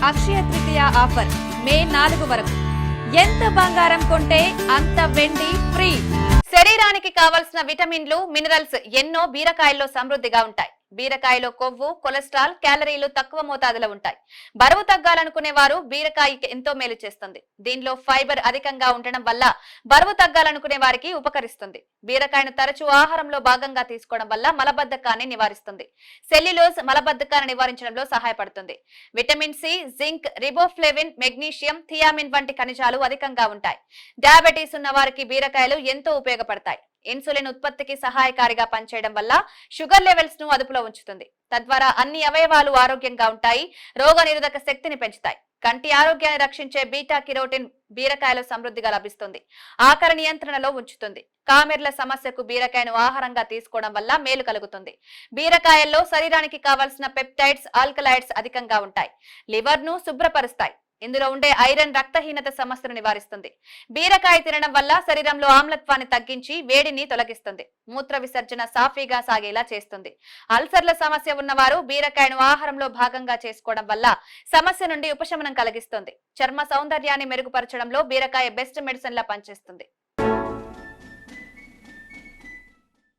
Akshaya Tritiya offer మే 4 వరకు. ఎంత బంగారం కొంటే అంత వెండి ఫ్రీ. శరీరానికి కావలసిన విటమిన్లు, మినరల్స్ ఎన్నో బీరకాయల్లో సమృద్ధిగా ఉంటాయి. బీరకాయలో కొవ్వు, కొలెస్ట్రాల్, క్యాలరీలు తక్కువ మోతాదులో ఉంటాయి. బరువు తగ్గాలనుకునే వారు బీరకాయకి ఎంతో మేలు చేస్తుంది. దీనిలో ఫైబర్ అధికంగా ఉండడం వల్ల బరువు తగ్గాలనుకునే వారికి ఉపకరిస్తుంది. బీరకాయను తరచూ ఆహారంలో భాగంగా తీసుకోవడం వల్ల మలబద్ధకాన్ని నివారిస్తుంది. సెల్యులోజ్ మలబద్ధకాన్ని నివారించడంలో సహాయపడుతుంది. Vitamin C, zinc, riboflavin, magnesium, thiamine వంటి ఖనిజాలు అధికంగా ఉంటాయి. డయాబెటీస్ ఉన్న వారికి బీరకాయలు ఎంతో ఉపయోగపడతాయి. ఇన్సులిన్ ఉత్పత్తికి సహాయకారిగా పనిచేయడం వల్ల షుగర్ లెవెల్స్ ను అదుపులో ఉంచుతుంది. తద్వారా అన్ని అవయవాలు ఆరోగ్యంగా ఉంటాయి. రోగ నిరోధక శక్తిని పెంచుతాయి. కంటి ఆరోగ్యాన్ని రక్షించే బీటా కిరోటిన్ బీరకాయలో సమృద్ధిగా లభిస్తుంది. ఆకలి నియంత్రణలో ఉంచుతుంది. కామెర్ల సమస్యకు బీరకాయను ఆహారంగా తీసుకోవడం వల్ల మేలు కలుగుతుంది. బీరకాయల్లో శరీరానికి కావలసిన పెప్టైడ్స్, ఆల్కలాయిడ్స్ అధికంగా ఉంటాయి. లివర్ ను శుభ్రపరుస్తాయి. ఇందులో ఉండే ఐరన్ రక్తహీనత సమస్యను నివారిస్తుంది. బీరకాయ తినడం వల్ల శరీరంలో ఆమ్లత్వాన్ని తగ్గించి వేడిని తొలగిస్తుంది. మూత్ర విసర్జన సాఫీగా సాగేలా చేస్తుంది. అల్సర్ల సమస్య ఉన్నవారు బీరకాయను ఆహారంలో భాగంగా చేసుకోవడం వల్ల సమస్య నుండి ఉపశమనం కలిగిస్తుంది. చర్మ సౌందర్యాన్ని మెరుగుపరచడంలో బీరకాయ బెస్ట్ మెడిసిన్ లా పనిచేస్తుంది.